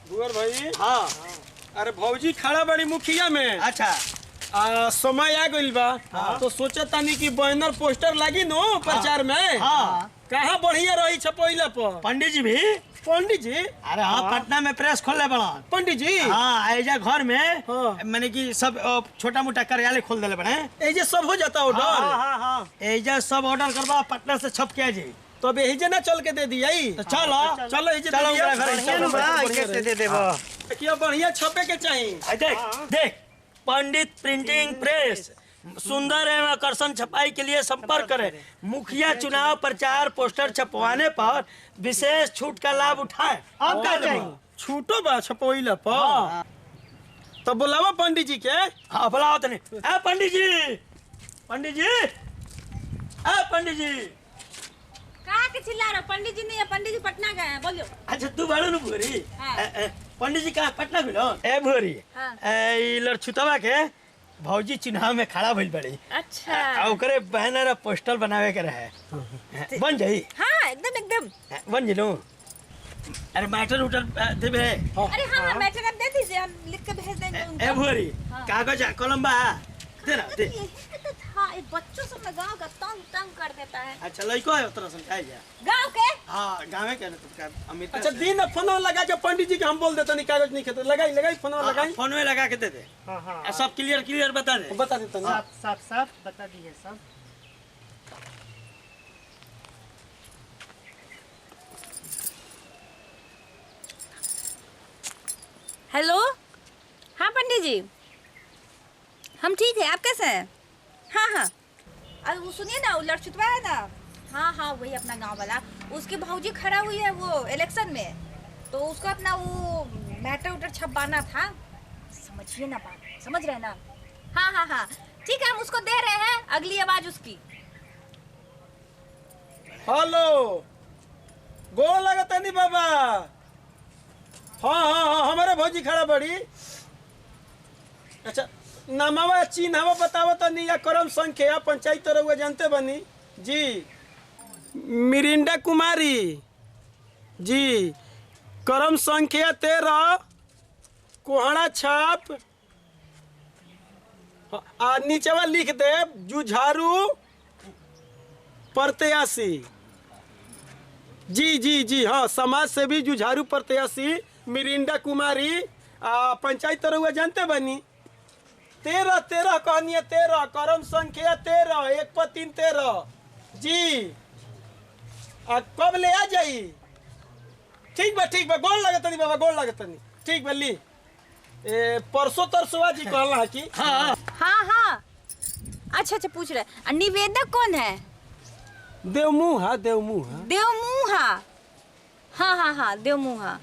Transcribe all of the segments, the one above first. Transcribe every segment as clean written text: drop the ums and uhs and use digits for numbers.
भुवर भाई। हाँ। अरे भौजी खड़ा बड़ी मुखिया में। अच्छा। समय आ गइल बा। हाँ। तो सोचा तानी कि बैनर पोस्टर लागी नो प्रचार में। हाँ। कहाँ बढ़िया रही छपैला पर। पंडित जी भी। पंडित जी। अरे हाँ, पटना में प्रेस खोलने बड़ा। पंडित जी। हाँ, ऐजा घर में हाँ। मैंने कि सब छोटा मोटा कार्यालय खोल दिले बने। ऐजे सब हो जाता ऑर्डर। हाँ। ऐजा सब ऑर्डर करवा पटना से छप के जी। तो अब यही ना चल के दे दिया। तो चलो चलो यही चलो उनका घर दे देबो। क्या बढ़िया छपे के चाहिए। देख देख, पंडित प्रिंटिंग प्रेस सुंदर एवं आकर्षण छपाई के लिए संपर्क करें। मुखिया चुनाव प्रचार पोस्टर छपवाने पर विशेष छूट का लाभ उठाएं। आप क्या चाहिए? छूटो बा छपैला पर। तो बुलावा पंडित जी के। हाँ बुलाओ तने। पंडित जी, पंडित जी, पंडित जी। कहाँ के चिल्ला रहे हो? पंडित जी नहीं है, पंडित जी पटना गए हैं। बोलो। अच्छा तू बड़ो न भूरी। हाँ। पंडित जी कहाँ पटना मिलो? ए भूरी। हाँ। ई लड़छुतवा के भौजी चुनाव में खड़ा भइल बड़ी। अच्छा। ओकरे बैनर और पोस्टर बनावे के रहे। बन जाई? हाँ एकदम एकदम। बन जिलो। अरे मैटर उटर देबे। अरे हाँ मैटर आप दे दीजिए, हम लिख के भेज देंगे उनको। ए भूरी, हाँ। कागज कलम बा दे ना दे। यही तो था, ये बच्चों सब में गाँव का तंग तंग कर देता है। अच्छा लइको है उतना समझाई जा। गाँव के? हाँ गाँव के ना तुमका अमित। अच्छा दिन फोन लगा के पंडित जी के हम बोल देते नहीं कागज नहीं खेते। लगाई फोन लगाई। फोन में लगा के दे दे। हाँ। सब क्लियर बता दे। बता देते नहीं। सब बता दिए सब। हेलो। हाँ पंडित जी, हम ठीक है। आप कैसे हैं? हाँ। अरे वो सुनिए ना, वो लड़छुतवा है ना। हाँ वही अपना गांव वाला। उसकी भौजी खड़ा हुई है वो इलेक्शन में, तो उसको अपना वो मैटर उटर छपवाना था। समझिए ना बात, समझ रहे हैं ना? हाँ ठीक है, हम उसको दे रहे हैं अगली आवाज उसकी। हेलो, गोल लगता नहीं बाबा। हाँ हमारे भौजी खड़ा बड़ी। अच्छा नामावा चिन्हवा बतावा तो नहीं या करम संख्या पंचायत रहुआ जानते बनी जी। मिरिंडा कुमारी जी, करम संख्या 13, कोहड़ा छाप। आ नीचेवा लिख दे जुझारू प्रत्याशी। जी हाँ, समाज सेवी जुझारू प्रत्याशी मिरिंडा कुमारी। पंचायत रहुआ जानते बनी। 13 कहनी है 13, करम संख्या 13, 1 पर 3 13 जी। कब ले आ जाई? ठीक बा गोल लगता नहीं बाबा, गोल लगता नहीं। ठीक बा ली। परसों तरसों जी कहला है कि। हाँ। अच्छा पूछ रहे। निवेदक कौन है? देवमुहा। देवमुहा। हाँ देवमुहा।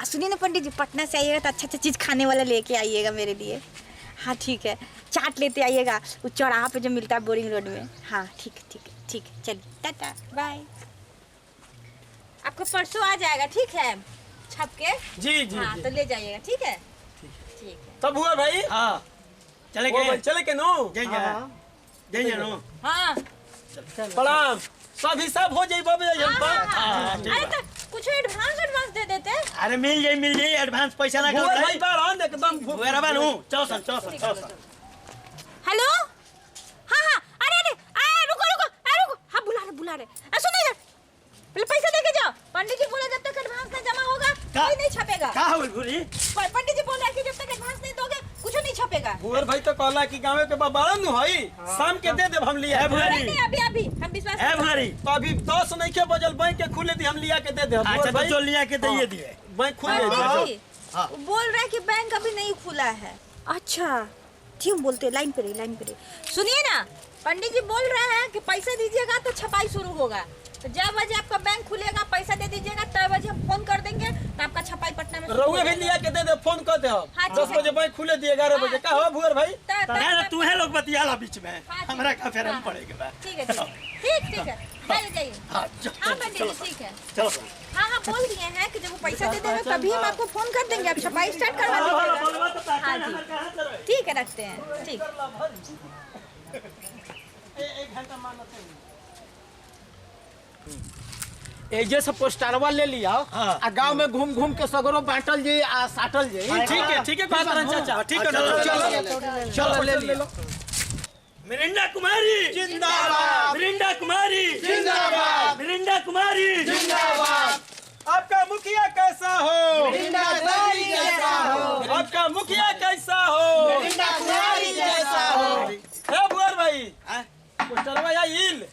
सुनिए ना पंडित जी, पटना से आइएगा तो अच्छा चीज खाने वाला लेके आइएगा मेरे लिए। हाँ ठीक है, चाट लेते आइएगा, वो चौराहा पे जो मिलता है बोरिंग रोड में। हाँ ठीक है चलिए, टाटा बाय। आपको परसों आ जाएगा, ठीक है, छप के। जी। हाँ तो ले जाइएगा, ठीक है। तब हुआ भाई। हाँ चले के नो जय नो। हाँ प्रणाम। सब हिसाब हो जाई बाबे। अरे तो कुछ एडवांस दे देते। अरे मिल जाई एडवांस पैसा लगा भाई बाड़न एकदम वेरबा नु। चल। हेलो। हाँ अरे रुको। हाँ बुला रहे। सुनिए पहले पैसा देके जाओ। पंडित जी बोले जब तक एडवांस नहीं जमा होगा कोई नहीं छपेगा। का हो भूरी? पंडित जी बोल रहे कि जब तक एडवांस नहीं दोगे कुछ नहीं छपेगा। भुवर भाई तो कहला कि गाँव के बाड़न हई, शाम के दे देब हम लिया। नहीं अभी हम विश्वास है भूरी। तो अभी 10 नहीं के बजल बैंक के खुले दी, हम लिया के दे दे। अच्छा तो जो लिया के दे दिए। बैंक खुले पंडित जी हाँ। बोल रहे कि बैंक अभी नहीं खुला है। अच्छा ठीक बोलते, लाइन पे रही। सुनिए ना, पंडित जी बोल रहे हैं कि पैसा दीजिएगा तो छपाई शुरू होगा। तो जब बजे आपका बैंक खुलेगा पैसा दे दीजिएगा, तब बजे हम फोन कर देंगे तो आपका छपाई पटना में। रहुए भी लिया के दे दे, फोन कर दे। हाँ, 10 बजे बैंक खुले दिए, 11 बजे का हो भुवर भाई। तू है लोग बतियाला बीच में। हाँ, हमरा का फेर हम पड़ेगा। ठीक है जाइए। हाँ पंडित जी ठीक है। चलो। हाँ बोल दिए हैं कि जब वो पैसा दे देंगे तभी हम आपको फोन कर देंगे, आप छपाई स्टार्ट करवा दीजिएगा। हाँ जी ठीक है, रखते हैं। ठीक। 1 घंटा मानते हैं। एजे से पोस्टरवा ले लिया हाँ। आ गांव में घूम घूम के सगरो बांटल जाई आ साटल जाई। ठीक है बात रन चाचा ठीक है चलो ले लो। मिरिंडा कुमारी जिंदाबाद मिरिंडा कुमारी जिंदाबाद मिरिंडा कुमारी जिंदाबाद। आपका मुखिया कैसा हो? कुमारी जैसा हो, आपका मुखिया कैसा हो? कुमारी जैसा हो। है बुआर भाई पोस्टरवा या इल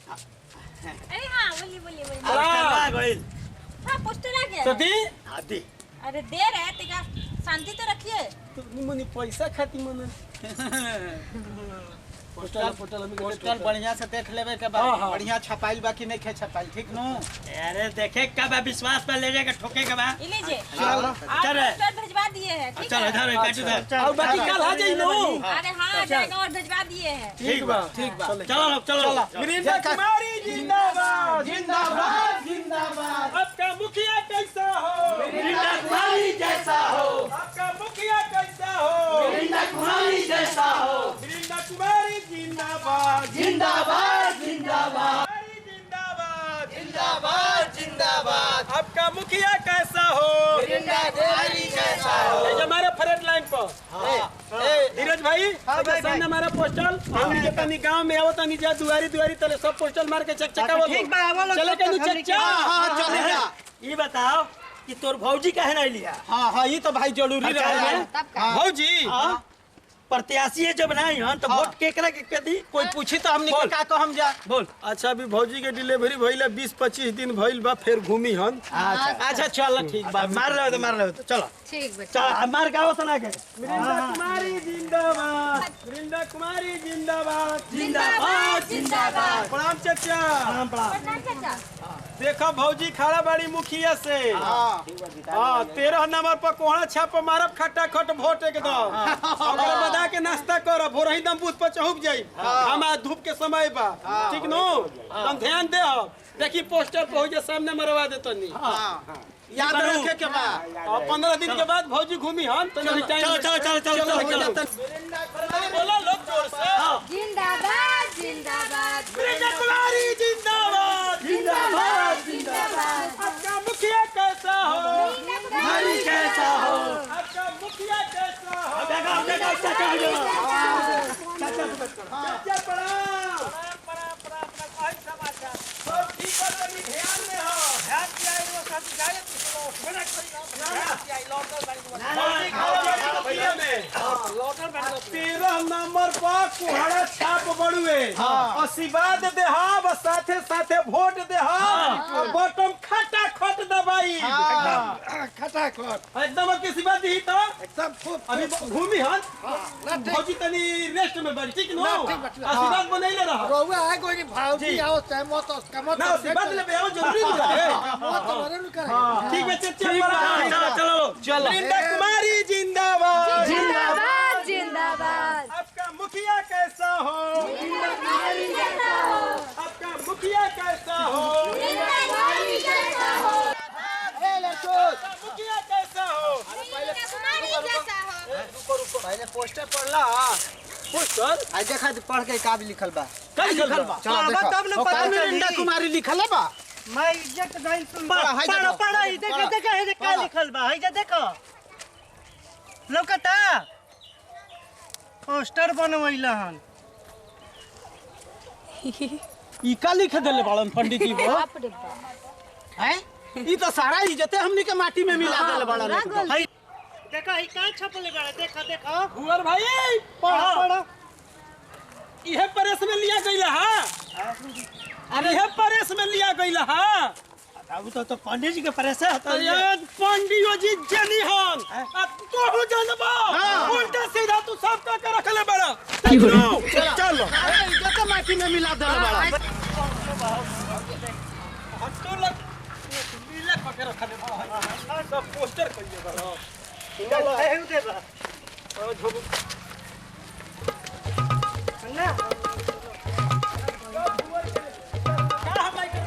अरे हाँ बोलिए हाँ पोस्टर आ गया तो है। दी आदि अरे दे रहे हैं तेरा शांति तो रखिए। तो निमनी पैसा खाती मन पोस्टर बढ़िया से देख लेवे के बाद बढ़िया छपाइल बा कि नहीं खे छपाइल ठीक नो। अरे देखे कब विश्वास पर ले जाएगा ठोके के बाद ये लीजिए चल आप पोस्टर भिजवा दिए हैं ठीक चल है। इधर काट इधर और बाकी कल आ जाई नो। अरे हाँ आ जाएगा और भिजवा दिए हैं। ठीक बा चलो लोग चलो मिरिंडा कुमारी जिंदाबाद जिंदाबाद जिंदाबाद। आपका मुखिया कैसा हो? मिरिंडा कुमारी जैसा हो आपका मुखिया कैसा हो? मिरिंडा कुमारी जैसा हो मिरिंडा कुमारी जिंदाबाद जिंदाबाद जिंदाबाद जिंदाबाद जिंदाबाद जिंदाबाद। आपका मुखिया कैसा हो? कुमारी जैसा हो। ये जो हमारे फ्रंट लाइन पर धीरज भाई सामने हमारा पोस्टल हमनी के तनी गांव में आवत तनी जा दुआरी दुआरी तले सब पोस्टल मार के चकचका बोलो। ठीक बा आवो लोग चले के नु चकचा। हाँ चलेगा। ये बताओ कि तोर भौजी काहे नहीं लिया हाँ ये तो भाई जरूरी अच्छा, रहा। भौजी प्रत्याशी है जब नहीं हन तो वोट केकरा के दी कोई पूछी तो हमने के का कहम जा। बोल अच्छा अभी भौजी के डिलीवरी भइला 20-25 दिन भइल बा फिर घूमी हन। अच्छा चल ठीक बा। मार रहे तो चलो ठीक बा चल मार गाओ सुना के मिरिंडा कुमारी जिंदाबाद मिरिंडा कुमारी जिंदाबाद जिंदाबाद जिंदाबाद। प्रणाम चचा। प्रणाम चाचा। देखो भौजी खड़ा बाड़ी मुखिया से हाँ 13 नंबर पर कोहड़ा छाप मारब खटाखट वोट एकदम और बदा के नाश्ता करब भोरही दम बूथ पर चहुक जाई हमारा धूप के समय बा ठीक नो तुम ध्यान दे देखी पोस्टर पे हो जे सामने मरवा दे तनी याद रखे के बा। और 15 दिन के बाद भौजी घूमी हम तो चलो बोलो लोग जोर से जिंदाबाद जिंदाबाद मिरिंडा कुमारी जिंदाबाद जिंदाबाद जिंदाबाद। आपका मुखिया कैसा हो? हरी कैसा हो आपका मुखिया कैसा हो? चाचा प्रणाम। सब ठीक बा तनी ध्यान में हो। भौजी खड़ा बाड़ी मुखिया में 13 नंबर पर कुहड़ा छाप बड़ुए आशीर्वाद देहाब साथे साथे वोट देहाब बटम खटा खट दबाई एकदम आपकी सेवा दी तो एकदम खूब अभी घूमी हन भौजी तनी रेस्ट में बड़ी ठीक नो आशीर्वाद बनैले रह रहुआ है कोई भावजी आओ चाहे मत उसका मत ना आशीर्वाद ले बेओ जरूरी है मत मरे न करे। ठीक है चचा चलो मिरिंडा कुमारी जिंदाबाद जिंदाबाद जिंदाबाद। आपका मुखिया कैसा हो? आपका मुखिया कैसा हो? मुखिया कैसा हो? पहले पोस्टर पढ़ला पोस्टर आज देखा पढ़ के का भी लिखल बा। का लिखल बा? चलो देखो तब न पता मिरिंडा कुमारी लिखल है बा। मैं इज्जत नहीं सुन पढ़ो, पढ़ो ई देख देख है का लिखल बा है देखो लौकता पोस्टर बनवैला हन। ई का लिख देले बाड़न पंडित जी वो हैं ई तो सारा इज्जत हमनी के माटी में मिला देले बाड़न एकदम। है देखो ई का छपले बा देखो देखो भुवर भाई पढ़ो पढ़ो इहे प्रेस में लिया गइला हां अरे इहे प्रेस में लिया गइला हां अब तो पंडित जी के परेशान होता है अरे पंडियो जी जनी हन आ तू हो जानबा उल्टा सीधा तू सब का रखले बड़ा चलो अरे इज्जत माटी में मिला देले बाड़न। हटो लग नीले पकड़ रखले बड़ा सब पोस्टर कइले बड़ा चलो है दे बा ना का हम नहीं कर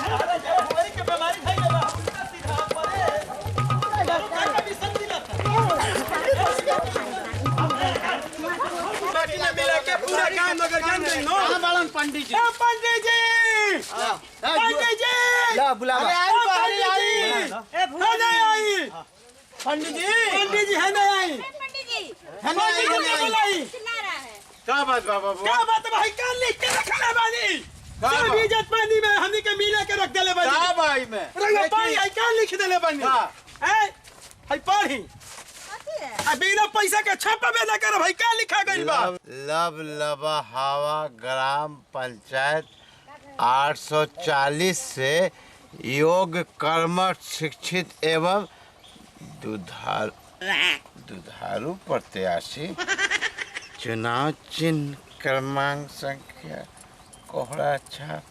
अरे जरा बुआरी के बीमारी थई बा उल्टा सीधा परे का कंडीशन दिला माटी में मिला के पूरा काम नगर जान गई नो कहां बाड़न पंडित जी? पंडित जी पंडित जी पंडित जी पंडित जी है नहीं आई, पंडित जी है ना पंडित जी ने बुलाई। चिल्ला रहा है। क्या बात बाबा क्या बात है भाई, क्या लिख के रखले बानी? का सब बा? इज्जत पानी में हमनी के मिला के रख देले बानी। क्या भाई में रंगा पानी है, क्या लिख देले बानी? का? हैं? भाई पढ़ी। कथी है? आ बिना पैसा के छापबे ना कर भाई, क्या लिखा गइल बा? लब लबा हवा ग्राम पंचायत 840 से योग कर्म शिक्षित एवं दुधारू प्रत्याशी चुनाव चिन्ह क्रमांक संख्या कोहरा छाप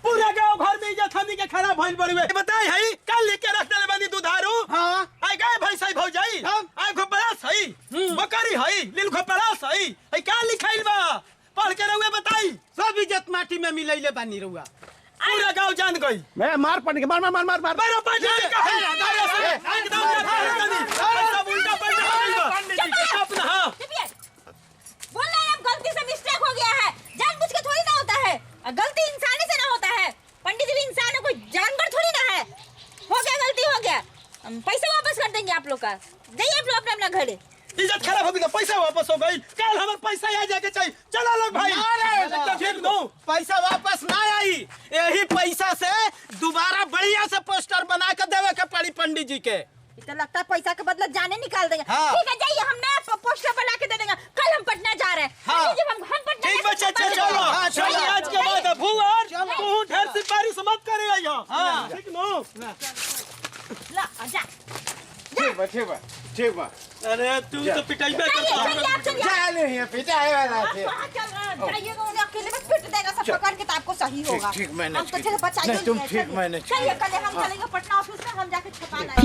पूरा गांव घर में इज्जत हमनी के खराब भइल बड़ी बताई है, क्या लिख के रख देले बानी? दुधारू हाँ आई गाय भैंस है भौजाई, आई घोपड़ा सही बकरी है, लील घोपड़ा सही है, क्या लिखाइल बा? पढ़ के रहुए बताई। सब इज्जत माटी में मिलैले बानी रहुआ। पूरा गांव जान गई। मैं मार पड़ के मार मार मार मार मार मेरा पंडित का है एकदम सब उल्टा पलटा हो गइल बा। अपना हां चुपिए। बोल रहे हैं, अब गलती से मिस्टेक हो गया है, जानबूझ के थोड़ी ना होता है, और गलती इंसानी से ना होता है। पंडित जी भी इंसान है, कोई जानवर थोड़ी ना है। हो गया, गलती हो गया, हम पैसा वापस कर देंगे आप लोग का। जाइए आप लोग अपने अपना घर। इज्जत खराब हो गई तो पैसा वापस हो गई। कल हमार पैसा आ जाके चाहिए। चला लोग भाई, ठीक दो पैसा वापस ना आई। यही पैसा से दोबारा बढ़िया से पोस्टर बना के देवे के पड़ी पंडित जी के। इतना लगता है पैसा के बदले जाने निकाल देंगे। हाँ। ठीक है, जाइए, हम नया पोस्टर बना के दे देंगे। कल हम पटना जा रहे हैं। हाँ। पंडित जी, हम पटना ठीक के बच्चे पटना चलो जा रहे हैं। हाँ, चलो। चलो आज के बाद भूवर तू ढेर सी बारिश मत करे आइयो। हाँ। ठीक नो। ला, आजा। ठीक बा अरे तू तो पिटाइबे चलिए, करता चलिए, आप चलिए। चलो यहाँ पिटाए वाला थे कहाँ चल रहा है? जाइएगा, उन्हें अकेले में पीट देगा सब पकड़ के, तो आपको सही होगा। ठीक मैनेज हम तो कीजिए। चलो बचाइए। नहीं, तुम चलिए, ठीक चलिए। मैनेज चलिए, कल हम चलेंगे पटना ऑफिस में, हम जाके छुपा लाएंगे।